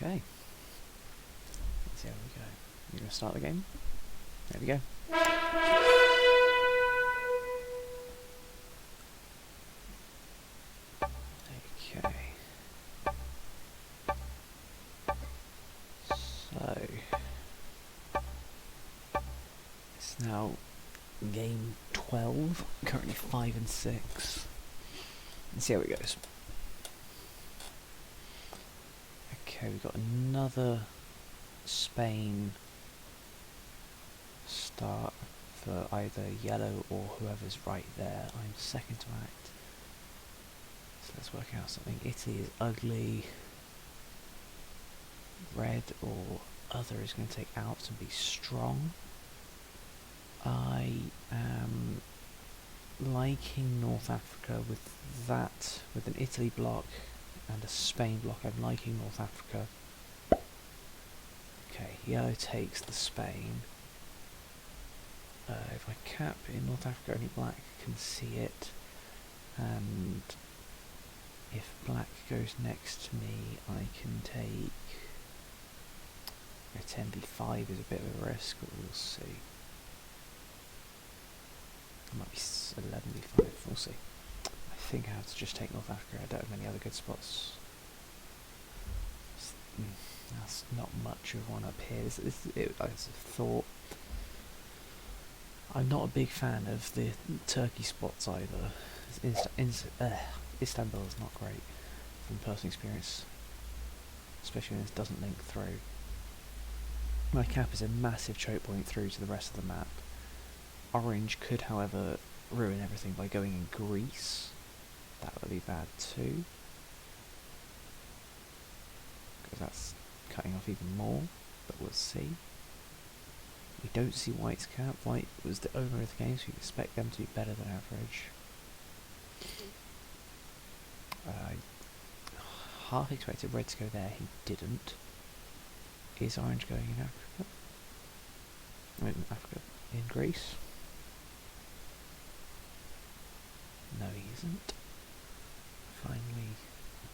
Okay. Let's see how we go. You're going to start the game? There we go. Okay. So it's now game 12, currently 5 and 6. Let's see how it goes. Okay, we've got another Spain start for either yellow or whoever's right there. I'm second to act. So let's work out something. Italy is ugly. Red or other is going to take outs and be strong. I am liking North Africa with that, with an Italy block and a Spain block. I'm liking North Africa. Okay, yellow takes the Spain. If I cap in North Africa, only black can see it. And if black goes next to me, I can take a 10v5 is a bit of a risk, but we'll see. It might be 11v5, we'll see. I think I have to just take North Africa. I don't have any other good spots. That's not much of one up here. It's a thought. I'm not a big fan of the Turkey spots either. Istanbul is not great from personal experience, especially when this doesn't link through. My cap is a massive choke point through to the rest of the map. Orange could, however, ruin everything by going in Greece. That would be bad too, because that's cutting off even more, but we'll see. We don't see White's cap. White was the owner of the game, so we expect them to be better than average. Half expected Red to go there, he didn't. Is Orange going in Africa? In Africa? In Greece? No, he isn't. Finally,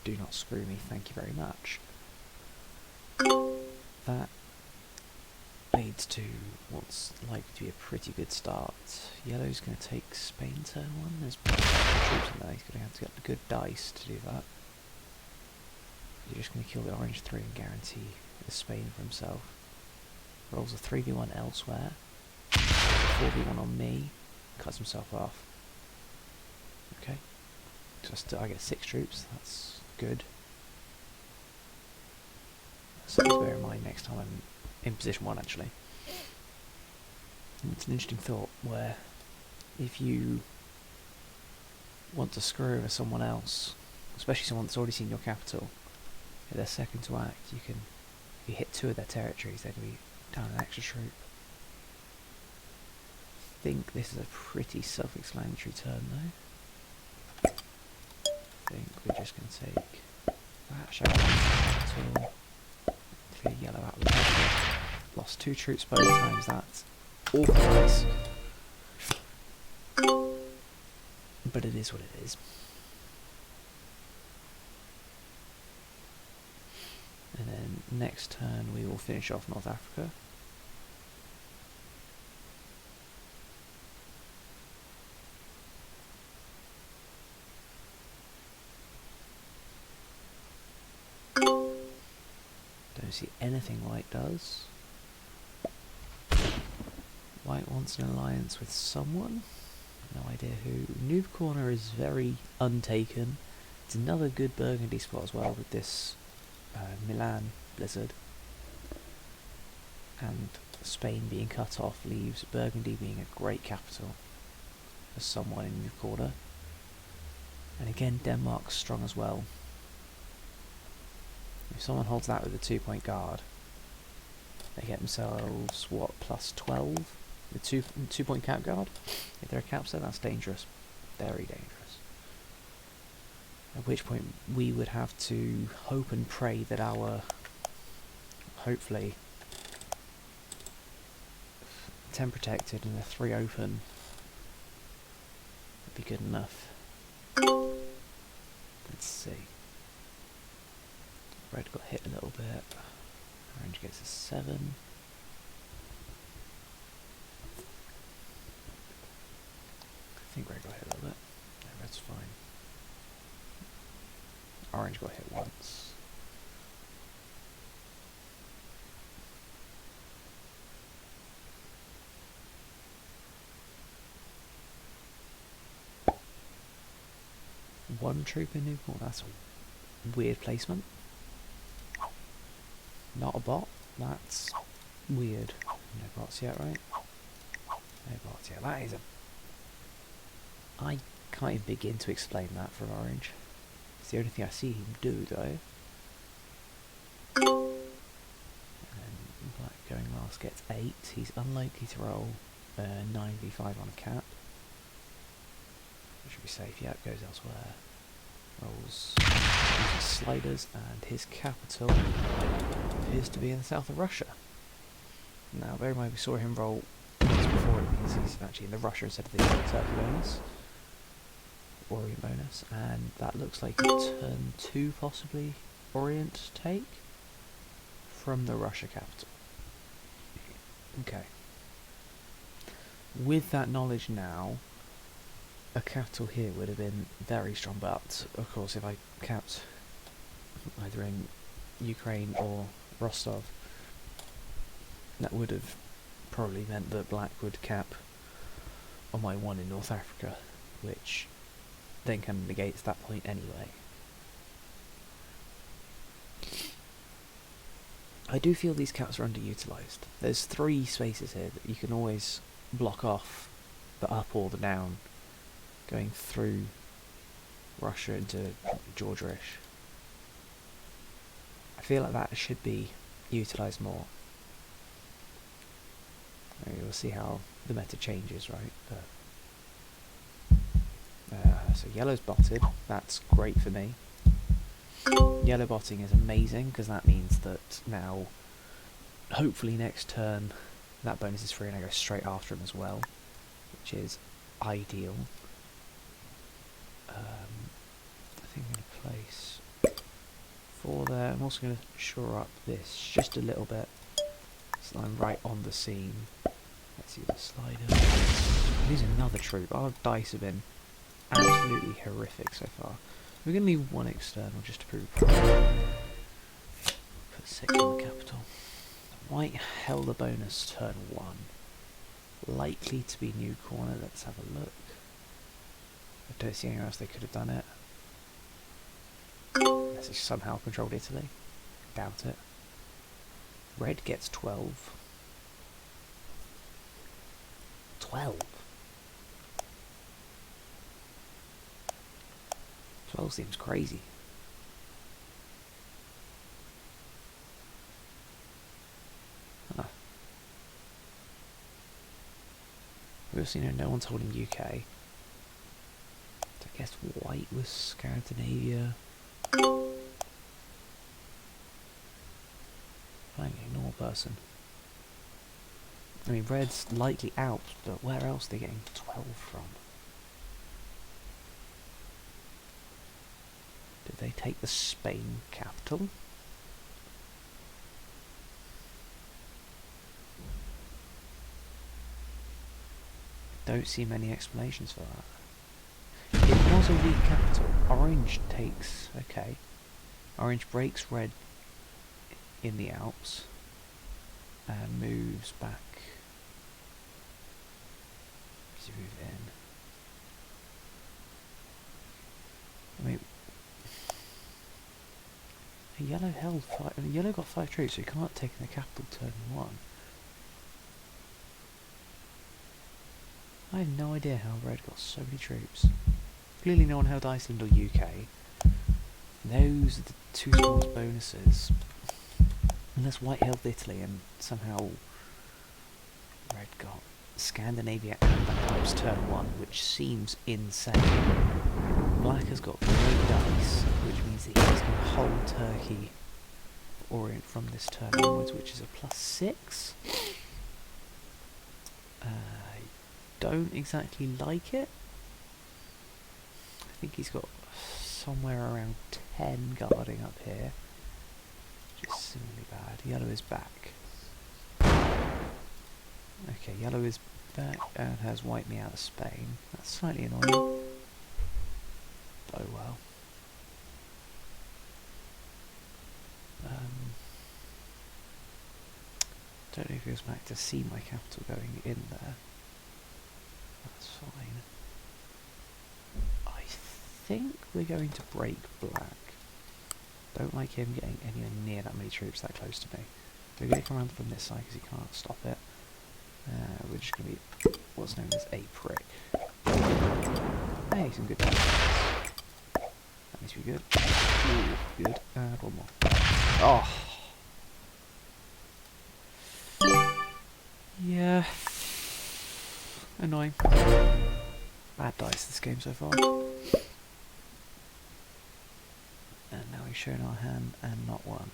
do not screw me, thank you very much. That leads to what's likely to be a pretty good start. Yellow's going to take Spain turn 1. There's troops in there. He's going to have to get the good dice to do that. You're just going to kill the orange 3 and guarantee the Spain for himself. Rolls a 3v1 elsewhere. 4v1 on me. Cuts himself off. Okay. So I get 6 troops. That's good. Something to bear in mind next time I'm in position 1 actually. And it's an interesting thought where if you want to screw over someone else, especially someone that's already seen your capital, if they're second to act, if you hit 2 of their territories, they're going to be down an extra troop. I think this is a pretty self-explanatory turn though. I think we're just going to take that, shall we? Clear yellow out of the way. Lost 2 troops both times, that's awful nice. But it is what it is. And then next turn we will finish off North Africa. Don't see anything White does. White wants an alliance with someone. No idea who. Noob Corner is very untaken. It's another good Burgundy spot as well with this Milan blizzard. And Spain being cut off leaves Burgundy being a great capital for someone in Noob Corner. And again, Denmark's strong as well. If someone holds that with a 2-point guard, they get themselves, what, plus 12? The 2-point cap guard? If they're a capster, that's dangerous. Very dangerous. At which point we would have to hope and pray that our, hopefully, 10 protected and a 3 open would be good enough. Let's see. Red got hit a little bit. Orange gets a 7. I think red got hit a little bit. No, red's fine. Orange got hit once. One troop in Newport, that's a weird placement. Not a bot, that's weird. No bots yet, right? No bots yet, that is a... I can't even begin to explain that for Orange. It's the only thing I see him do, though. And Black going last gets 8. He's unlikely to roll 9v5 on a cap. Should be safe. Yep, goes elsewhere. Rolls using sliders, and his capital appears to be in the south of Russia. Now, bear in mind we saw him roll once before. It means he's actually in the Russia instead of the Turkey bonus, Orient bonus, and that looks like a turn 2 possibly Orient take from the Russia capital. Okay. With that knowledge now, a capital here would have been very strong, but of course if I capped either in Ukraine or Rostov, that would have probably meant that Black would cap on my 1 in North Africa, which then kind of negates that point anyway. I do feel these caps are underutilised. There's 3 spaces here that you can always block off the up or the down, going through Russia into Georgia-ish. I feel like that should be utilised more. We'll see how the meta changes, right? So yellow's botted, that's great for me. Yellow botting is amazing, because that means that now, hopefully next turn, that bonus is free and I go straight after him as well, which is ideal. I think I'm going to place 4 there. I'm also going to shore up this just a little bit, so I'm right on the seam. Let's see the slider. Here's another troop. Our dice have been absolutely horrific so far. We're going to leave 1 external just to prove. Put 6 on the capital. White held the bonus turn 1. Likely to be new corner. Let's have a look. I don't see anywhere else they could have done it. Unless they somehow controlled Italy. Doubt it. Red gets 12. 12? 12 seems crazy. Huh. We've also seen no one's holding UK. So I guess white was Scandinavia. Fine, ignore person. I mean, red's likely out, but where else are they getting 12 from? Did they take the Spain capital? Don't see many explanations for that. It was a weak capital. Orange takes... okay. Orange breaks red in the Alps and moves back. Does he move in? I mean... Yellow held 5... I mean, yellow got 5 troops, so he can't take the capital turn 1. I have no idea how red got so many troops. Clearly no one held Iceland or UK. Those are the 2 smallest bonuses. Unless white held Italy and somehow red got Scandinavia and the Alps turn 1, which seems insane. Black has got great dice, which means that he's going to hold Turkey Orient from this turn onwards, which is a +6. Don't exactly like it. I think he's got somewhere around 10 guarding up here. Yellow is back. Okay, yellow is back and has wiped me out of Spain. That's slightly annoying. Oh well. Don't know if he was back to see my capital going in there. That's fine. I think we're going to break black. Don't like him getting anywhere near that many troops that close to me. We're going to come around from this side because he can't stop it. We're just going to be what's known as a prick. Hey, some good damage. That needs to be good. Ooh, good. And one more. Oh! Yeah. Annoying. Bad dice this game so far. And now we've shown our hand and not won.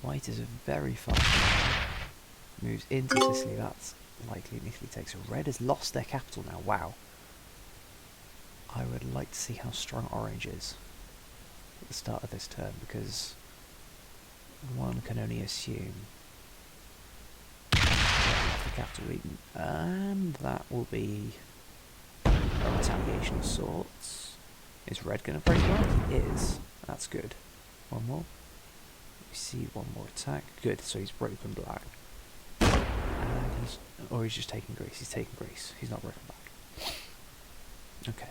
White is a very fast player. Moves into Sicily, that's likely, and Italy takes. Red has lost their capital now, wow. I would like to see how strong orange is at the start of this turn, because one can only assume the capital region, and that will be a retaliation of sorts. Is red going to break black? It is. That's good. One more. We see one more attack. Good, so he's broken black. And he's just taking Greece. He's taking Greece. He's not broken black. Okay.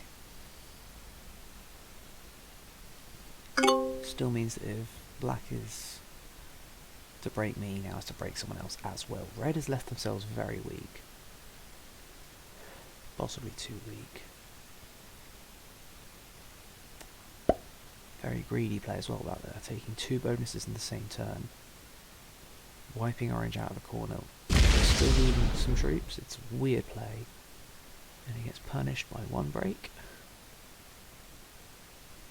Still means that if black is to break me, now is to break someone else as well. Red has left themselves very weak. Possibly too weak. Very greedy play as well about there, taking 2 bonuses in the same turn. Wiping orange out of the corner. Still losing some troops, it's a weird play. And he gets punished by 1 break.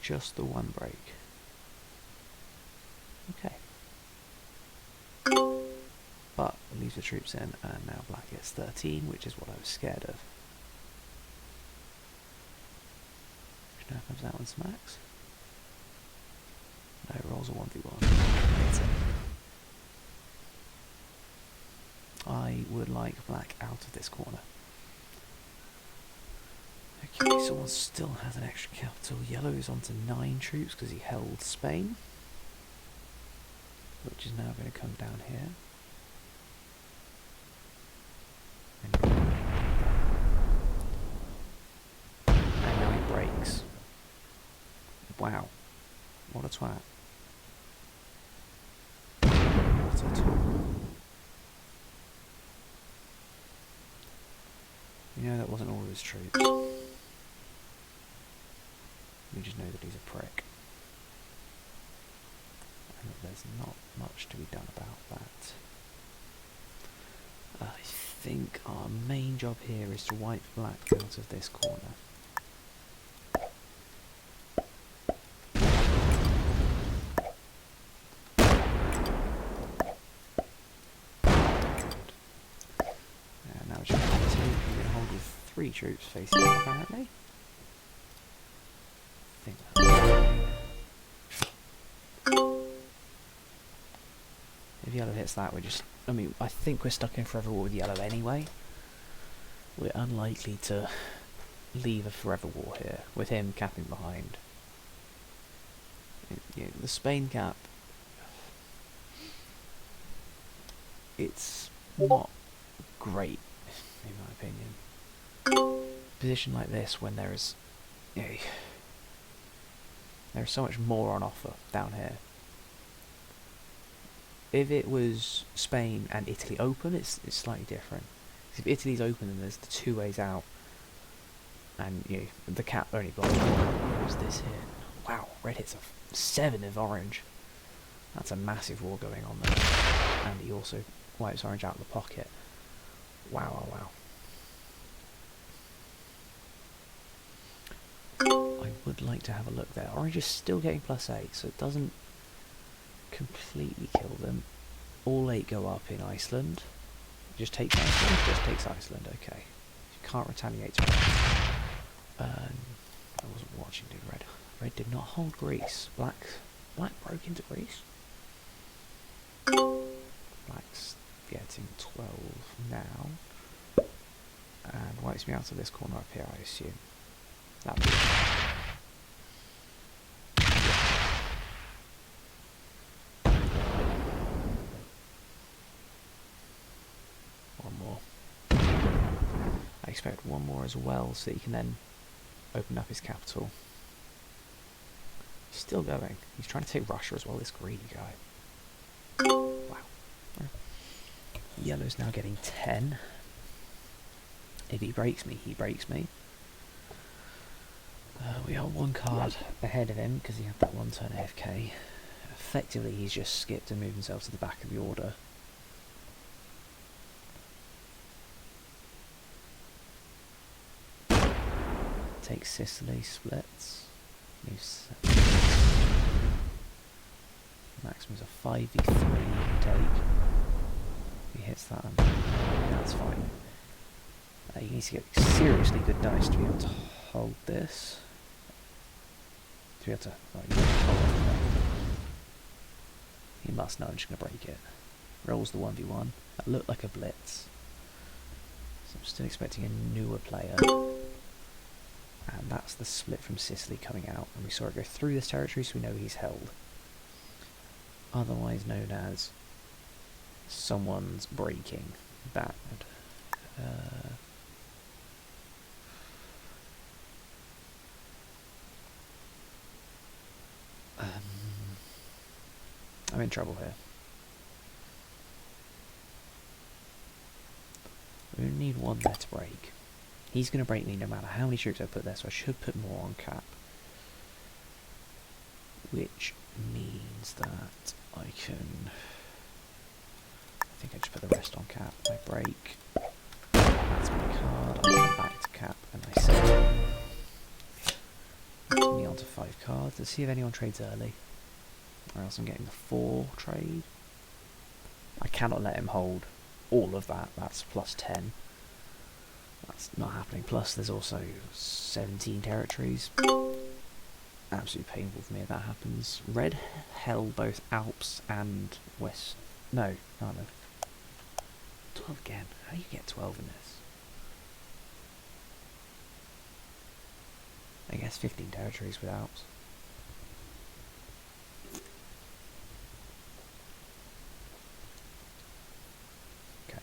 Just the 1 break. Okay. But leaves the troops in, and now black gets 13, which is what I was scared of. Which now comes out and smacks. No, rolls a 1v1. Hits it. I would like black out of this corner. Okay, someone still has an extra capital. Yellow is on to 9 troops because he held Spain, which is now going to come down here. And now he breaks. Wow. What a twat. What a tool. You know that wasn't all of his troops. We just know that he's a prick. And that there's not much to be done about that. I think our main job here is to wipe black out of this corner. Now just continue. We're going to hold with 3 troops facing out, apparently. I think that's if yellow hits that, we're just... I mean, I think we're stuck in forever war with yellow anyway. We're unlikely to leave a forever war here, with him capping behind. You know, the Spain cap... It's not great, in my opinion. Position like this, when there is... You know, there's so much more on offer down here. If it was Spain and Italy open, it's slightly different. If Italy's open, then there's the 2 ways out, and you know, the cap only blocks 1. What's this here? Wow, red hits a 7 of orange. That's a massive war going on there. And he also wipes orange out of the pocket. Wow, wow, wow. I would like to have a look there. Orange is still getting +8, so it doesn't completely kill them. All 8 go up in Iceland. Just takes Iceland? Just takes Iceland, okay. You can't retaliate to red. I wasn't watching, did red. Red did not hold Greece. Black broke into Greece. getting 12 now. And wipes me out of this corner up here, I assume. That'd be one more. I expect one more as well, so he can then open up his capital. He's still going. He's trying to take Russia as well, this greedy guy. Wow. Yellow's now getting 10. If he breaks me, he breaks me. We are one card ahead of him because he had that one turn AFK. Effectively, he's just skipped and moved himself to the back of the order. Takes Sicily, splits. Moves Maximum's a 5v3 take. He hits that, and that's fine. He needs to get seriously good dice to be able to hold this. To be able to... Oh, he must hold it. He must know I'm just going to break it. Rolls the 1v1. That looked like a blitz. So I'm still expecting a newer player. And that's the split from Sicily coming out. And we saw it go through this territory, so we know he's held. Otherwise known as someone's breaking. Bad. I'm in trouble here. We only need one there to break. He's going to break me no matter how many troops I put there, so I should put more on cap. Which means that I can... I think I just put the rest on cap. I break. That's my card. I come back to cap and I set me onto 5 cards. Let's see if anyone trades early. Or else I'm getting the 4 trade. I cannot let him hold all of that. That's plus 10. That's not happening. Plus there's also 17 territories. Absolutely painful for me if that happens. Red held both Alps and West. No. 12 again. How do you get 12 in this? I guess 15 territories with Alps. Okay.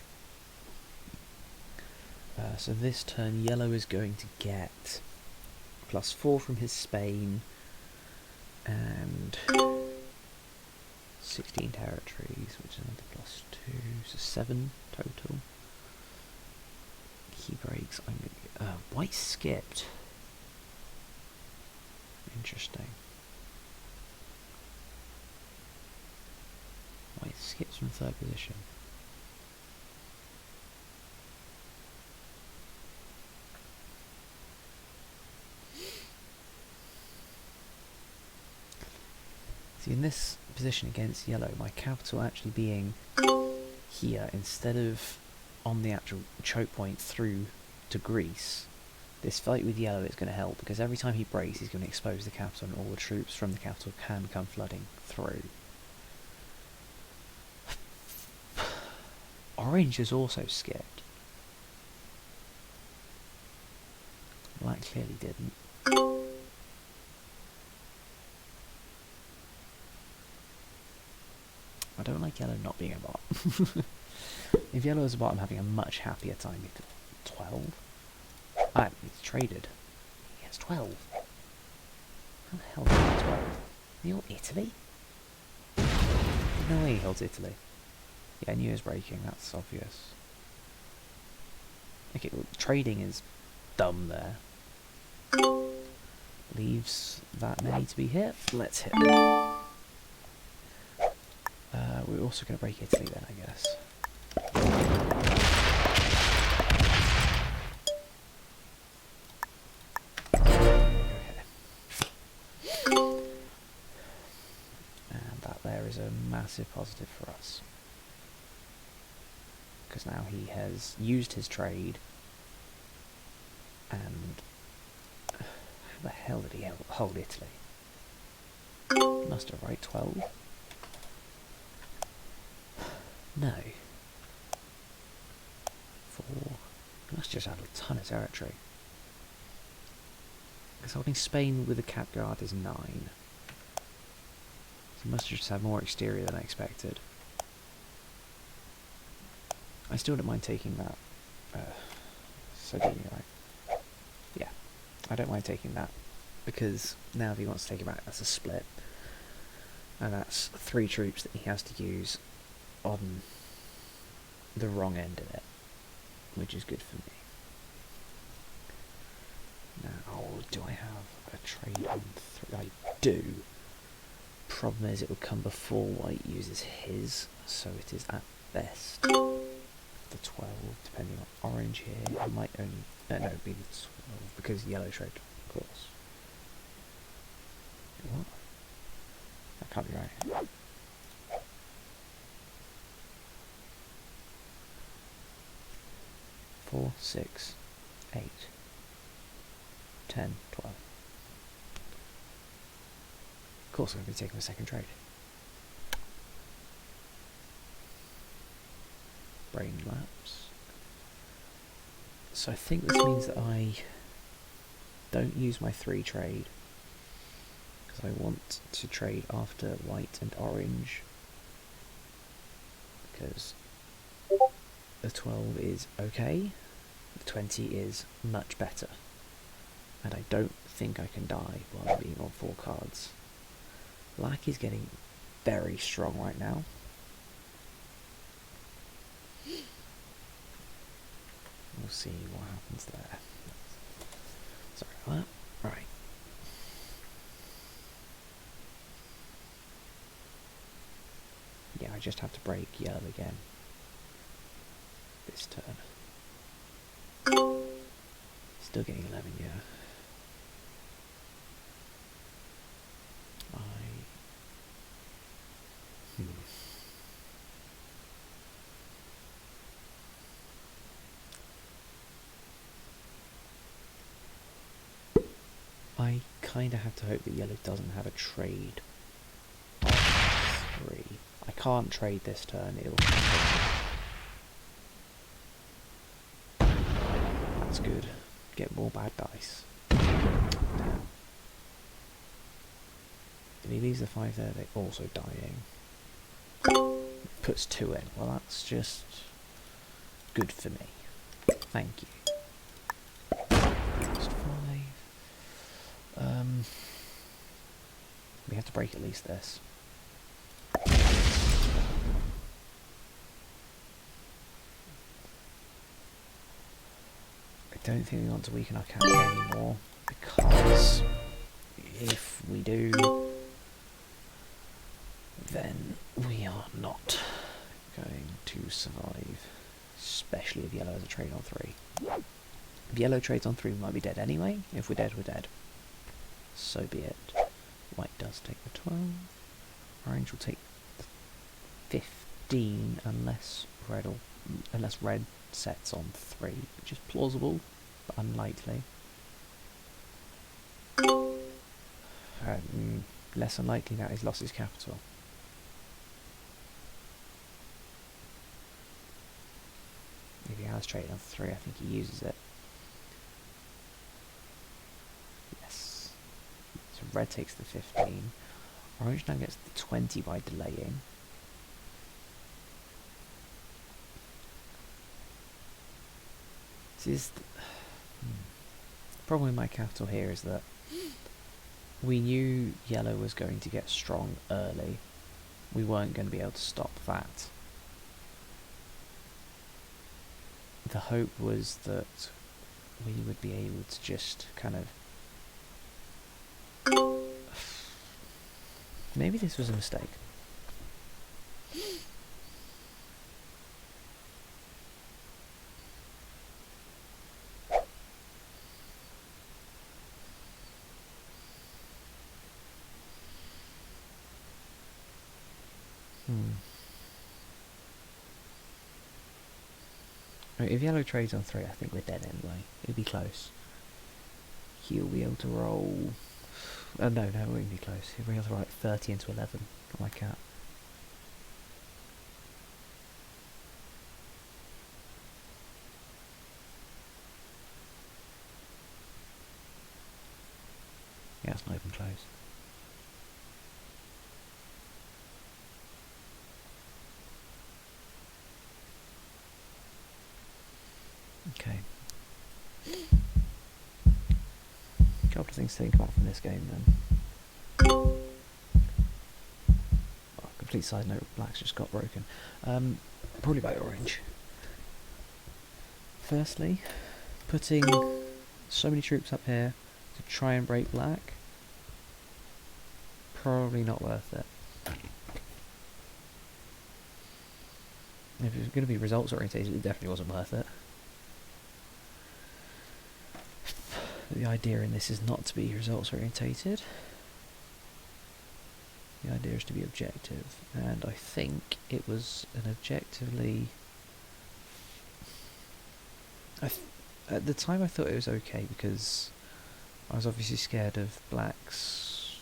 So this turn, yellow is going to get +4 from his Spain and 16 territories, which is another +2, so 7 total. He breaks. I'm gonna get, white skipped. Interesting. White skips from 3rd position. See, in this position against yellow, my capital actually being here instead of on the actual choke point through to Greece, this fight with yellow is going to help because every time he breaks he's going to expose the capital and all the troops from the capital can come flooding through. Orange is also skipped. Black clearly didn't. I don't like yellow not being a bot. If yellow is a bot, I'm having a much happier time. 12? Ah, he's traded. He has 12. How the hell did he have 12? He hold Italy? No way he holds Italy. Yeah, I knew he was breaking, that's obvious. Okay, well, trading is dumb there. Leaves that many to be hit. Let's hit them. We're also going to break Italy then, I guess. And that there is a massive positive for us. Because now he has used his trade. And how the hell did he hold Italy? Must have, right? 12? No. That's just add a ton of territory. Because holding Spain with a cap guard is 9. So must just have more exterior than I expected. I still don't mind taking that. So doing it right. Yeah, I don't mind taking that. Because now if he wants to take it back, that's a split. And that's 3 troops that he has to use on the wrong end of it. Which is good for me. Now, do I have a trade on 3? I do. Problem is it would come before white uses his, so it is at best the 12, depending on orange here. It might only, no, it'd be the 12, because yellow trade, of course. What? That can't be right. Four, 6, 8, 10, 12. Of course I'm going to be taking a second trade. Brain lapse. So I think this means that I don't use my 3 trade. Because I want to trade after white and orange. Because the 12 is okay. The 20 is much better. And I don't think I can die while I'm being on 4 cards. Black is getting very strong right now. We'll see what happens there. Sorry about that. Right. Yeah, I just have to break yellow again. This turn. Still getting 11, yeah. I kind of have to hope that yellow doesn't have a trade on 3. I can't trade this turn, it'll... That's good. Get more bad dice. Now, if he leaves the 5 there, they're also dying. Puts 2 in. Well, that's just good for me. Thank you. Just 5. We have to break at least this. I don't think we want to weaken our capital anymore, because if we do, then we are not going to survive, especially if yellow has a trade on 3. If yellow trades on 3, we might be dead anyway. If we're dead, we're dead. So be it. White does take the 12. Orange will take the 15 unless red sets on 3, which is plausible but unlikely. Less unlikely now he's lost his capital. If he has traded on 3, I think he uses it. Yes. So red takes the 15. Orange now gets the 20 by delaying. This is the problem with my capital here is that we knew yellow was going to get strong early. We weren't going to be able to stop that. The hope was that we would be able to just kind of... Maybe this was a mistake. Right, if yellow trades on 3, I think we're dead anyway. It'll be close. He'll be able to roll... no, it won't be close. He'll be able to roll 30 into 11 on my cat. that's not even close. Okay. A couple of things to think about from this game then. Oh, complete side note, black's just got broken. Probably by orange. Firstly, putting so many troops up here to try and break black, probably not worth it. If it was going to be results orientated, it definitely wasn't worth it. The idea in this is not to be results orientated. The idea is to be objective, and I think it was an objectively... at the time I thought it was okay because I was obviously scared of black's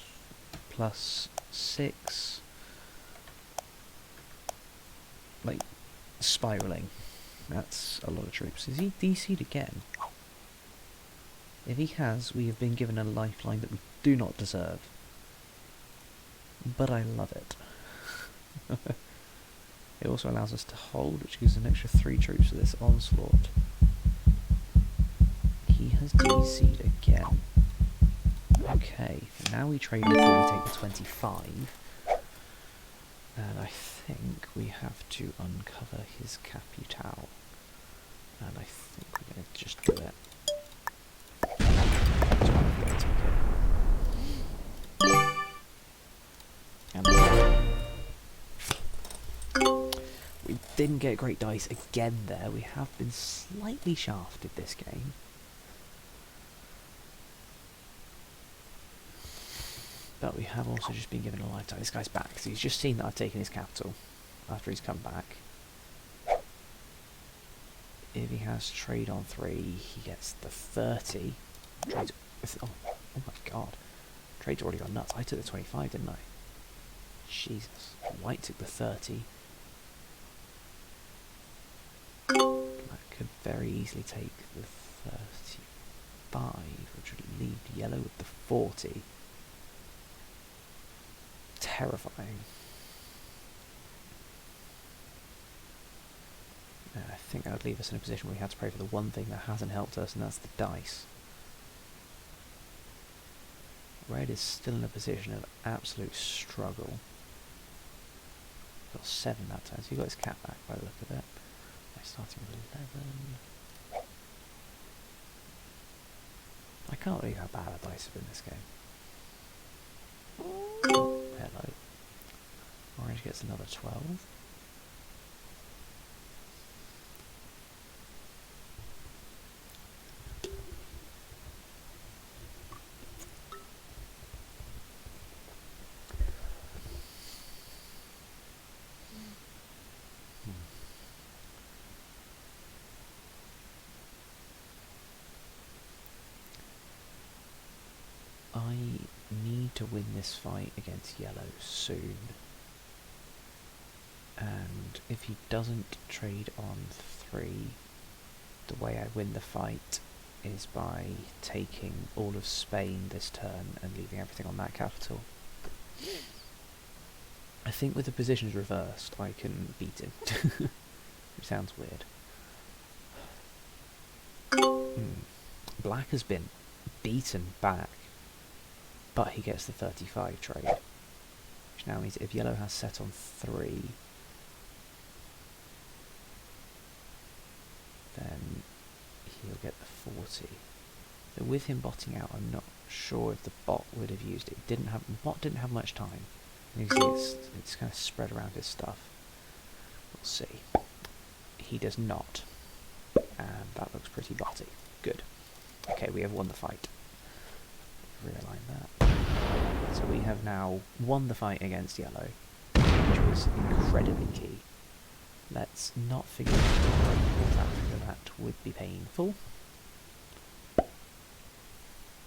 +6 like spiralling. That's a lot of troops. Is he DC'd again? If he has, we have been given a lifeline that we do not deserve. But I love it. It also allows us to hold, which gives an extra 3 troops for this onslaught. He has DC'd again. Okay, now we trade before we take the 25. And I think we have to uncover his capital. And I think we're going to just do it. We didn't get great dice again there. We have been slightly shafted this game. But we have also just been given a lifetime. This guy's back, so he's just seen that I've taken his capital after he's come back. If he has trade on 3, he gets the 30. Trade's, oh my god. Trade's already gone nuts. I took the 25, didn't I? Jesus. White took the 30. Black could very easily take the 35, which would leave yellow with the 40. Terrifying. I think that would leave us in a position where we had to pray for the one thing that hasn't helped us, and that's the dice. Red is still in a position of absolute struggle. Got 7 that time, so he got his cat back by the look of it. By starting with 11. I can't believe how bad our dice have been this game. Oh, hello. Orange gets another 12. I need to win this fight against yellow soon, and if he doesn't trade on 3, the way I win the fight is by taking all of Spain this turn and leaving everything on that capital. I think with the positions reversed I can beat him. It sounds weird. Black has been beaten back, but he gets the 35 trade, which now means if yellow has set on 3, then he'll get the 40. So with him botting out, I'm not sure if the bot would have used it. The bot didn't have much time. You can see it's kind of spread around his stuff. We'll see. He does not, and that looks pretty botty. Good. Okay, we have won the fight. Realign that. So we have now won the fight against yellow, which was incredibly key. Let's not forget that would be painful.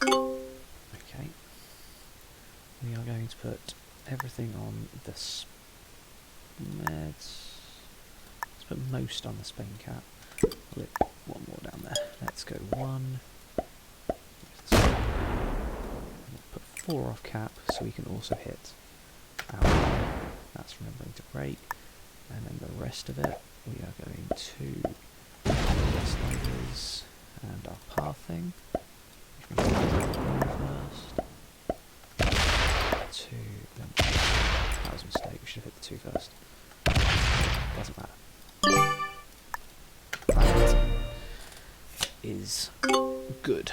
Okay. We are going to put everything on the let's put most on the Spain cap. Look, one more down there. Let's go 1. We'll put 4 off cap, so we can also hit our, that's remembering to break, and then the rest of it we are going to the sliders and our pathing, which means first. 2, then that was a mistake, we should have hit the 2 first. Doesn't matter. That is good.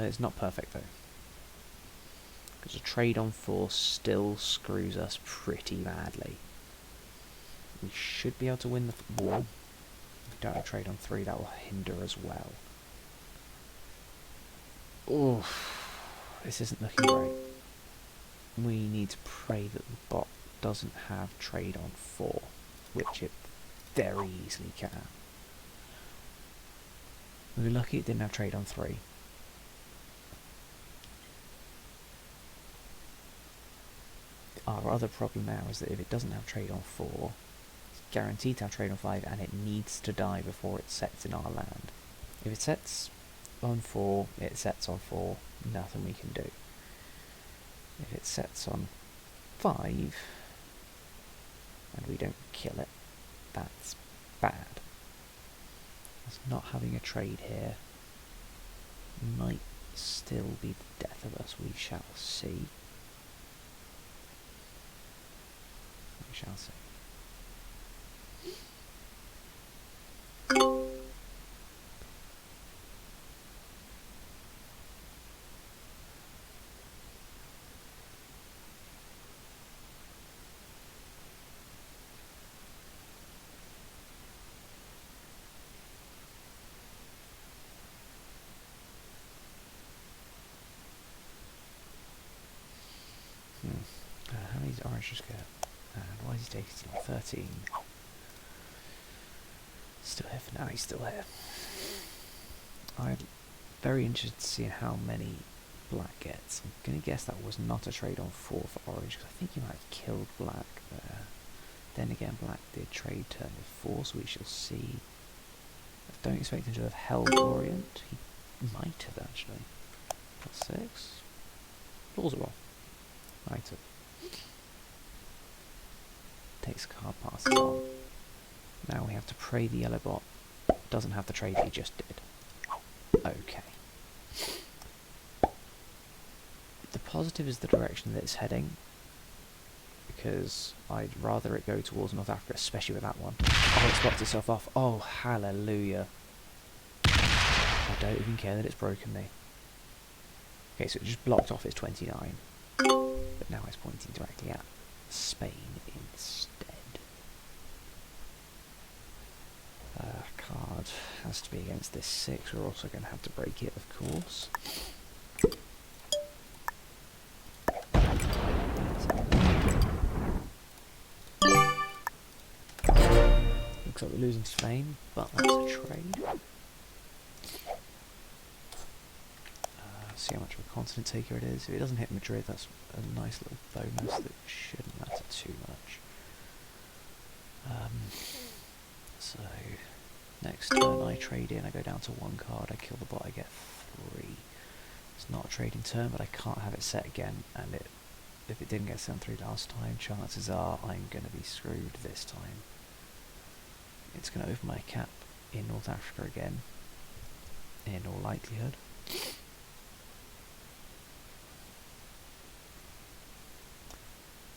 It's not perfect though, because a trade on 4 still screws us pretty badly. We should be able to win the war. If we don't have a trade on 3, that will hinder as well. Oh, this isn't looking great. We need to pray that the bot doesn't have trade on 4, which it very easily can. We were lucky it didn't have trade on 3. Our other problem now is that if it doesn't have trade on 4, it's guaranteed to have trade on 5, and it needs to die before it sets in our land. If it sets on 4, it sets on 4, nothing we can do. If it sets on 5, and we don't kill it, that's bad. As not having a trade here might still be the death of us, we shall see. We shall see. How many does orange just get? And why is he taking 13? Still here for now, he's still here. I'm very interested to see how many black gets. I'm going to guess that was not a trade on 4 for orange, because I think he might have killed black there. Then again, black did trade turn with 4, so we shall see. I don't expect him to have held Orient. He might have actually. +6. Plausible. Might have. Takes card passes on. Now we have to pray the yellow bot doesn't have the trade he just did. Okay. The positive is the direction that it's heading, because I'd rather it go towards North Africa, especially with that one. Oh, it's blocked itself off. Oh, hallelujah. I don't even care that it's broken me. Okay, so it just blocked off its 29. But now it's pointing directly at Spain instead. Card has to be against this 6. We're also going to have to break it, of course. Looks like we're losing Spain, but that's a trade. See how much of a continent taker it is. If it doesn't hit Madrid, that's a nice little bonus that shouldn't matter too much. So next turn I trade in, I go down to 1 card, I kill the bot, I get 3. It's not a trading turn, but I can't have it set again, and if it didn't get set on 3 last time, chances are I'm going to be screwed this time. It's going to open my cap in North Africa again, in all likelihood.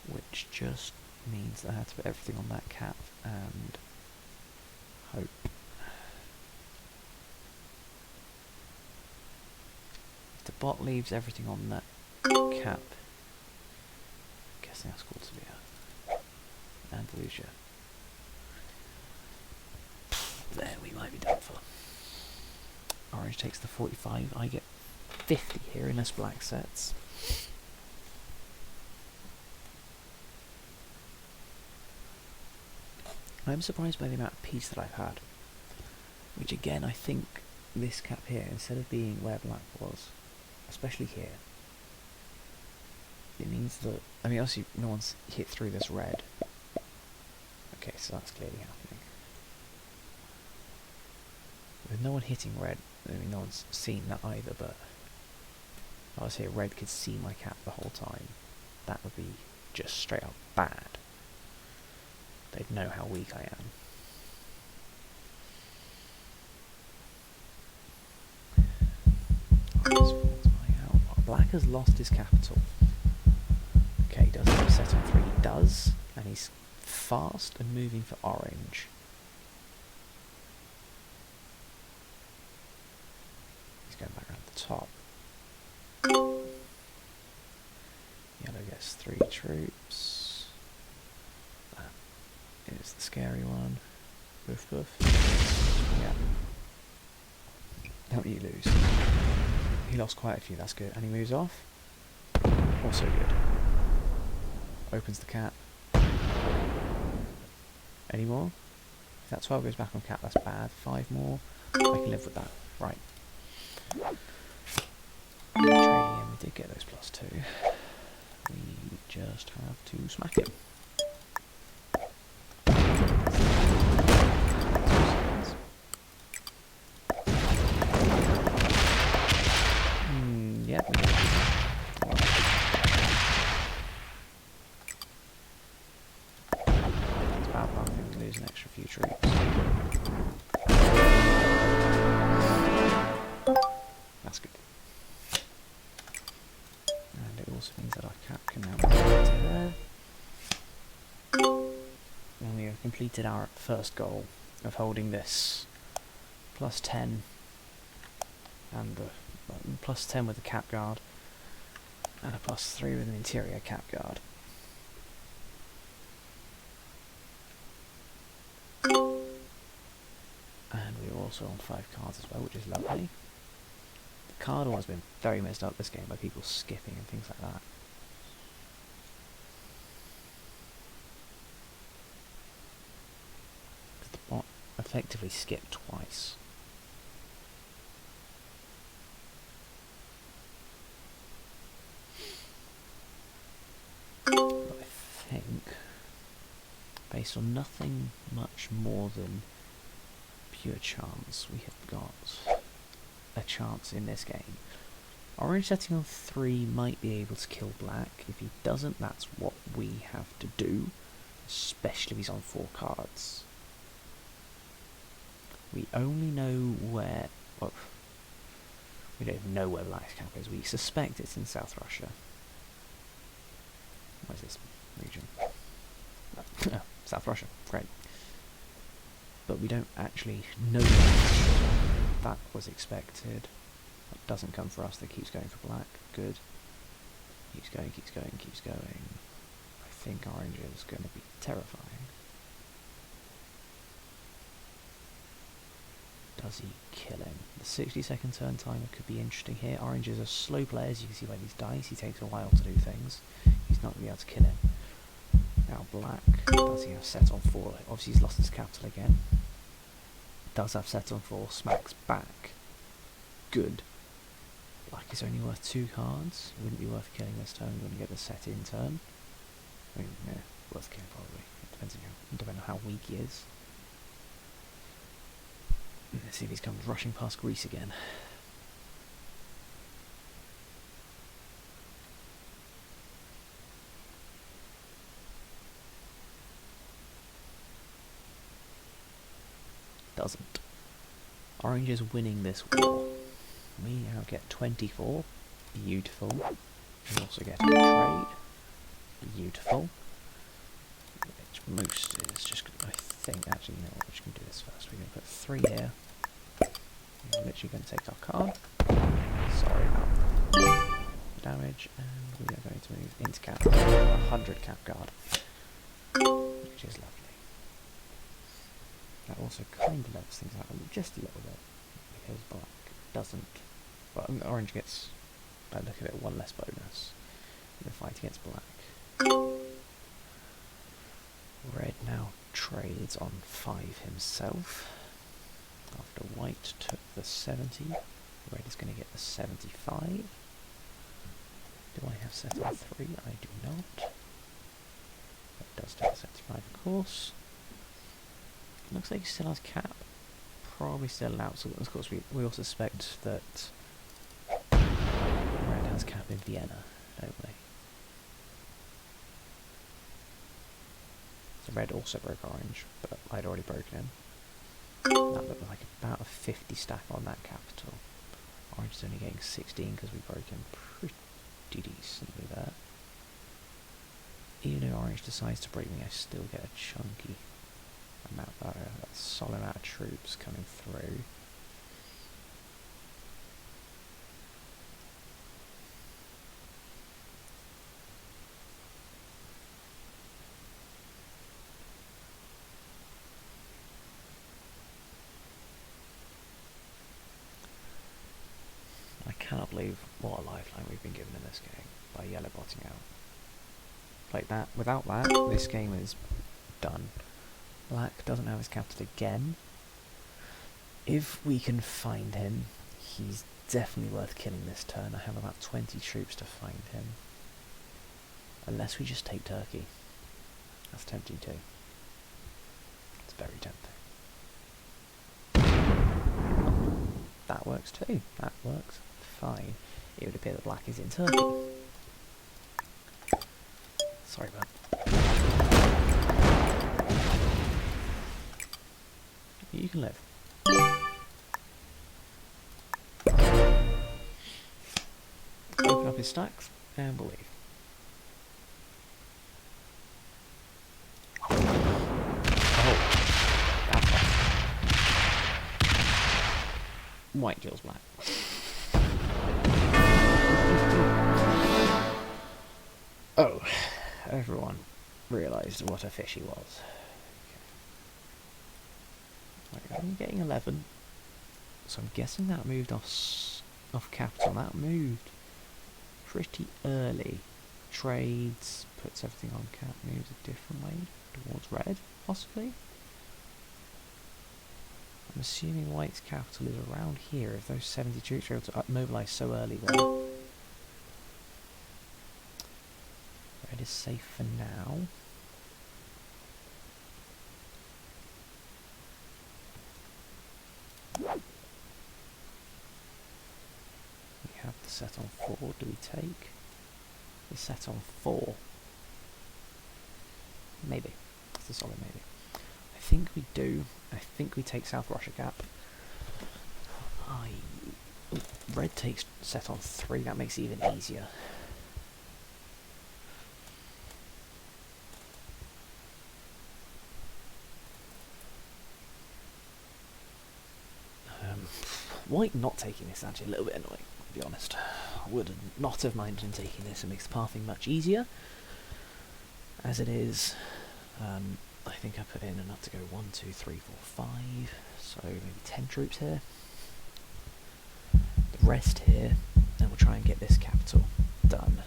Which just means that I have to put everything on that cap and hope. If the bot leaves everything on that cap, I'm guessing that's called Sevilla, Andalusia, then we might be done for. Orange takes the 45, I get 50 here unless black sets. I'm surprised by the amount of peace that I've had, which again I think this cap here, instead of being where black was, especially here, it means that, I mean obviously no one's hit through this red, okay, so that's clearly happening. With no one hitting red, I mean no one's seen that either, but If I was here, red could see my cap the whole time. That would be just straight up bad. They'd know how weak I am. Black has lost his capital. Okay, does he have a set on 3? He does, and he's fast and moving for orange. He's going back around the top. Yellow gets 3 troops. That is the scary one. Boof boof. Yeah. How do you lose? He lost quite a few, that's good. And he moves off. Also good. Opens the cap. Any more? If that 12 goes back on cap, that's bad. 5 more. I can live with that. Right. Trading in, we did get those +2. We just have to smack him. Yep. It's bad, but I think we lose an extra few troops. That's good. And it also means that our cap can now go to there. And we have completed our first goal of holding this +10 and the +10 with the cap guard and a +3 with an interior cap guard. And we were also on 5 cards as well, which is lovely. The card order has been very messed up this game by people skipping and things like that. The bot effectively skipped twice. But I think, based on nothing much more than pure chance, we have got a chance in this game. Orange setting on 3 might be able to kill black. If he doesn't, that's what we have to do, especially if he's on 4 cards. We only know where, well, we don't even know where black's cap is. We suspect it's in South Russia. Where's this region? South Russia, great. But we don't actually know that. That was expected. That doesn't come for us, that keeps going for black. Good. Keeps going, keeps going, keeps going. I think orange is going to be terrifying. Does he kill him? The 60-second turn timer could be interesting here. Orange is a slow player, as you can see by these dice. He takes a while to do things. He's not going to be able to kill him. Now black, does he have set on 4? Obviously he's lost his capital again. Does have set on 4, smacks back. Good. Black is only worth 2 cards. It wouldn't be worth killing this turn. We're going to get the set in turn. I mean, yeah, worth killing probably. It depends on how weak he is. Let's see if he comes rushing past Greece again. Doesn't. Orange is winning this war. We now get 24. Beautiful. We also get a trade. Beautiful. Which most is just, I think, actually, you know what, we're just going to do this first. We're going to put 3 here. We're literally going to take our card. Sorry about the damage. And we are going to move into cap. 100 cap guard. Which is lovely. That also kind of levels things out just a little bit, because black doesn't, well, orange gets, by look at it, 1 less bonus in the fight against black. Red now trades on 5 himself, after white took the 70, red is going to get the 75. Do I have set on 3? I do not. Red does take the 75 of course. Looks like he still has cap. Probably still allowed. So of course we all suspect that red Let's cap in Vienna, don't we? So red also broke orange, but I'd already broken him. That looked like about a 50 stack on that capital. Orange is only getting 16 because we broke him pretty decently there. Even if orange decides to break me, I still get a chunky amount, a solid amount of troops coming through. I cannot believe what a lifeline we've been given in this game by yellow botting out. Like that, without that, this game is done. Black doesn't have his capital again. If we can find him, he's definitely worth killing this turn. I have about 20 troops to find him. Unless we just take Turkey. That's tempting too. It's very tempting. That works too. That works fine. It would appear that black is in Turkey. Sorry about that. You can live. Open up his stacks and we'll leave. White kills black. Oh, everyone realised what a fish he was. Okay. Right, I'm getting 11, so I'm guessing that moved off capital. That moved pretty early. Trades, puts everything on cap, moves a different way towards red, possibly. I'm assuming white's capital is around here if those 70 troops are able to mobilise so early there. Red is safe for now. We have the set on 4, do we take? We set on 4. Maybe. It's a solid maybe. I think we do. I think we take South Russia cap. Red takes set on 3, that makes it even easier. White not taking this is actually a little bit annoying, to be honest. I would not have minded him taking this. It makes the pathing much easier. As it is, I think I put in enough to go 1, 2, 3, 4, 5, so maybe 10 troops here. The rest here, and we'll try and get this capital done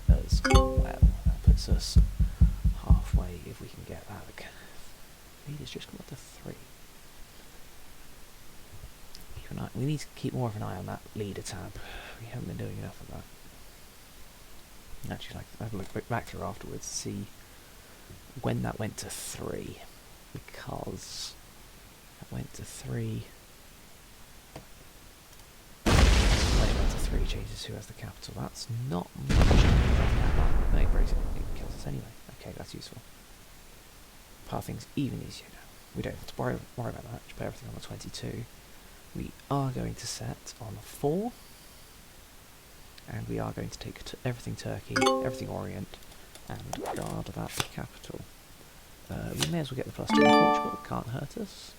as well. That puts us halfway if we can get that. Leader's just come up to 3. We need to keep more of an eye on that leader tab. We haven't been doing enough of that. Actually, I'll have a look back through afterwards to see when that went to 3, because that went to 3. When it went to 3, Jesus, who has the capital? That's not much. No, it breaks it. It kills us anyway. Okay, that's useful. Pathing's even easier now. We don't have to worry about that. Just put everything on the 22. We are going to set on 4, and we are going to take everything Turkey, everything Orient, and guard that capital. We may as well get the +2 in Portugal, it can't hurt us.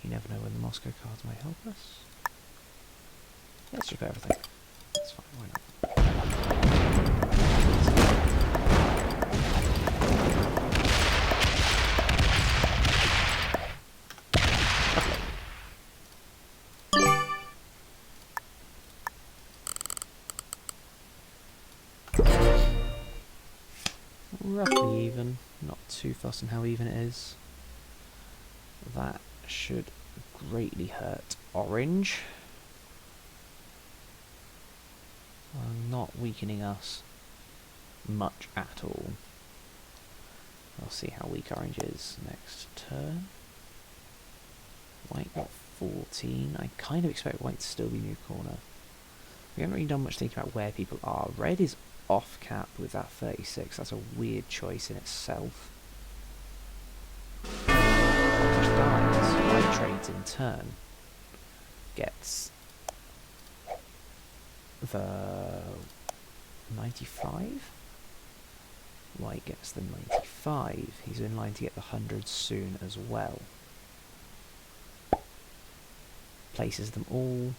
You never know when the Moscow cards may help us. Let's just put everything. That's fine, why not? Roughly even, not too fussed on how even it is. That should greatly hurt orange. Not weakening us much at all. We'll see how weak orange is next turn. White got 14. I kind of expect white to still be new corner. We haven't really done much thinking about where people are. Red is off cap with that 36. That's a weird choice in itself. Just dies. White trades in turn. Gets the 95. White gets the 95. He's in line to get the 100 soon as well. Places them all.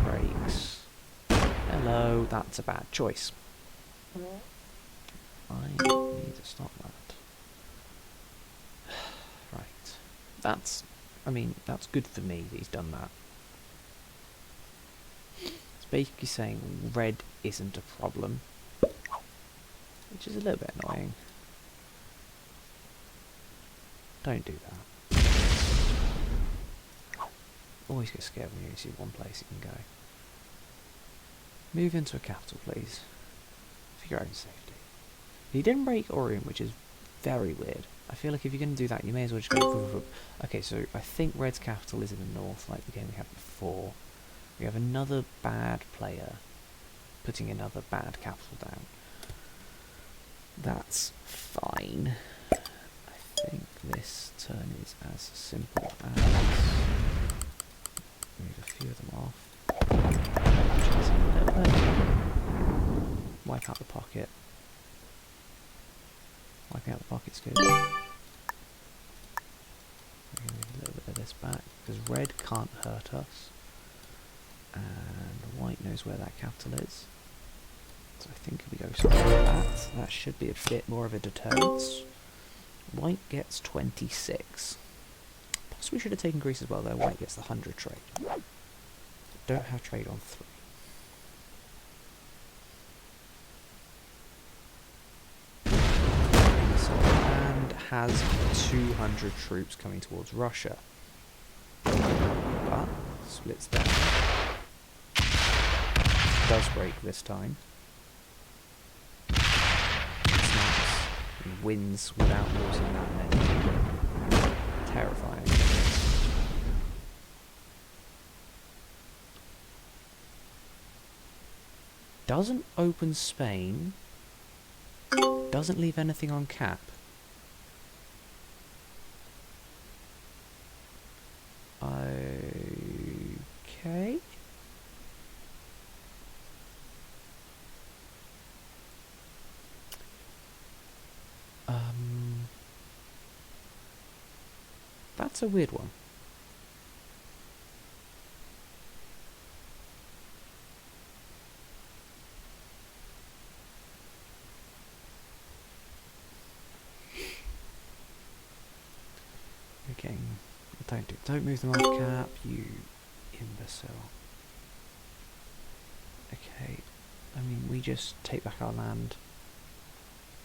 Breaks. Hello, that's a bad choice. I need to stop that. Right. That's good for me that he's done that. It's basically saying red isn't a problem, which is a little bit annoying. Don't do that. Always get scared when you see one place you can go. Move into a capital, please. For your own safety. He didn't break Orion, which is very weird. I feel like if you're going to do that, you may as well just go... Okay, so I think Red's capital is in the north, like the game we had before. We have another bad player putting another bad capital down. That's fine. I think this turn is as simple as... Move a few of them off. Chase him a little bit. Wipe out the pocket. Wiping out the pocket's good. We're going to move a little bit of this back, because red can't hurt us. And white knows where that capital is. So I think if we go something like that, that should be a bit more of a deterrence. White gets 26. Possibly should have taken Greece as well, though. White gets the 100 trade. Don't have trade on 3. And has 200 troops coming towards Russia. But splits down. Does break this time. It's nice. He wins without losing that many. Terrifying. Doesn't open Spain. Doesn't leave anything on cap. Okay. That's a weird one. Okay, don't move them off cap, you imbecile. Okay, I mean we just take back our land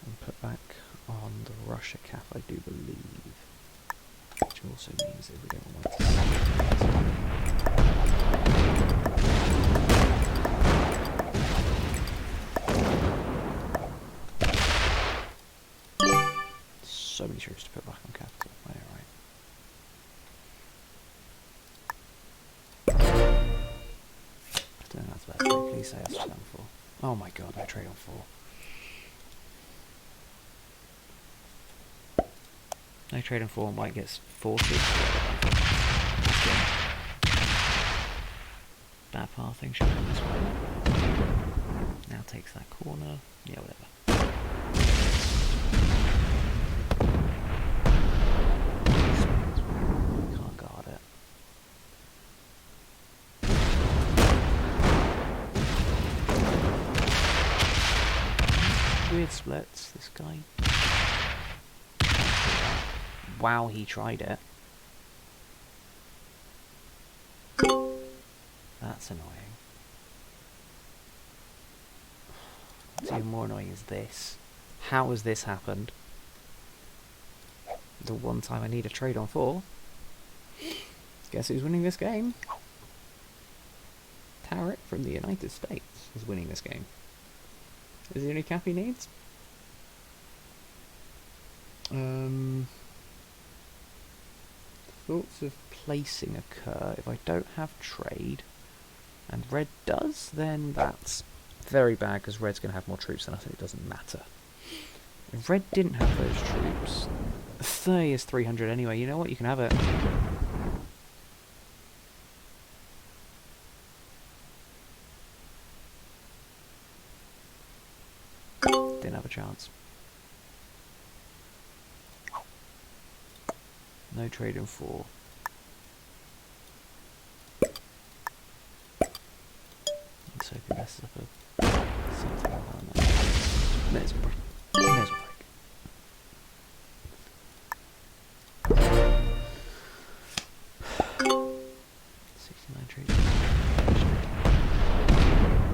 and put back on the Russia cap, I do believe. Which also means that we don't want to so many troops to put back on capital. Oh, right. I don't know that's bad. Please say that's down 4. Oh my god, no trade on 4. No trade on 4 and white gets 40. Bad pathing, should have gone this way. Now takes that corner. Yeah, whatever. Can't guard it. Weird splits, this guy. Wow, he tried it. That's annoying. What's even more annoying is this. How has this happened? The one time I need a trade on 4. Guess who's winning this game? Tarek from the United States is winning this game. Is the only cap he needs? Thoughts of placing occur if I don't have trade. and red does, then that's very bad, because red's going to have more troops than us and it doesn't matter. If red didn't have those troops, 30 is 300 anyway, you know what, you can have it. Didn't have a chance. No trade in 4. Let's hope he messes up something like that. There's a break. 69 trades.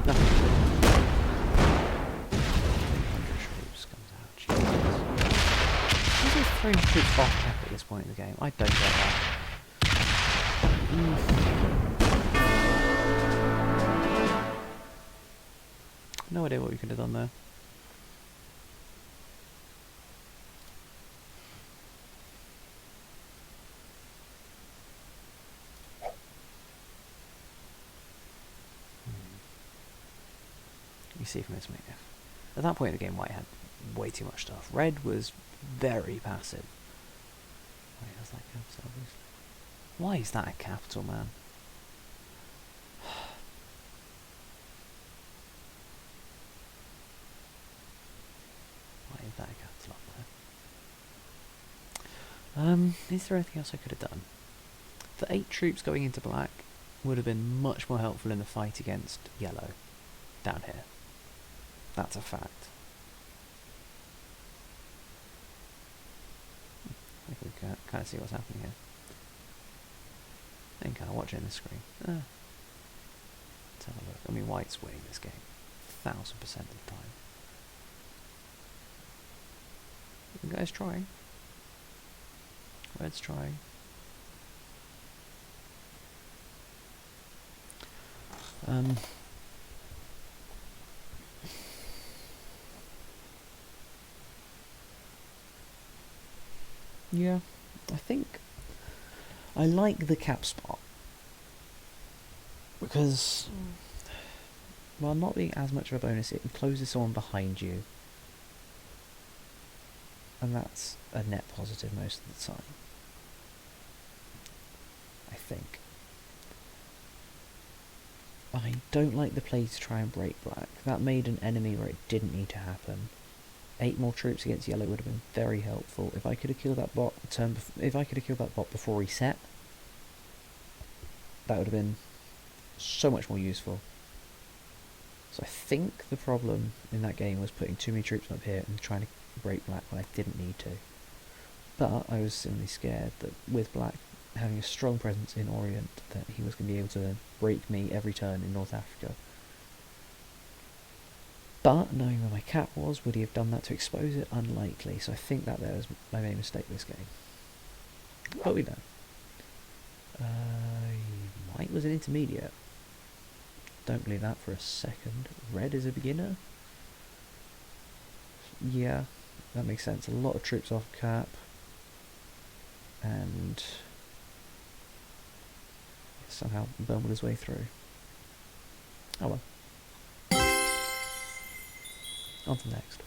Nothing. 300 troops comes out. Jesus. Why is he 300 troops off cap at this point in the game? I don't get that. No idea what we could have done there. You see from this move. At that point in the game, white had way too much stuff. Red was very passive. Wait, that's that capital, obviously. Why is that a capital, man? Why is that a capital up there? Is there anything else I could have done? The 8 troops going into black would have been much more helpful in the fight against yellow down here. That's a fact. I think we can kind of see what's happening here. I can kind of watch it in the screen. Let's have a look. I mean, white's winning this game 1000% of the time. The guy's trying. Red's trying. Yeah, I think I like the cap spot because, while not being as much of a bonus, it encloses someone behind you, and that's a net positive most of the time, I think. I don't like the play to try and break black. That made an enemy where it didn't need to happen. 8 more troops against yellow would have been very helpful. If I could have killed that bot before he set, that would have been so much more useful. So I think the problem in that game was putting too many troops up here and trying to break black when I didn't need to. But I was similarly scared that with black having a strong presence in Orient, that he was going to be able to break me every turn in North Africa. But, knowing where my cap was, would he have done that to expose it? Unlikely, so I think that there was my main mistake this game. But we know. White was an intermediate. Don't believe that for a second. Red is a beginner? Yeah, that makes sense. A lot of troops off cap. And somehow bumbled his way through. Oh well. On to the next.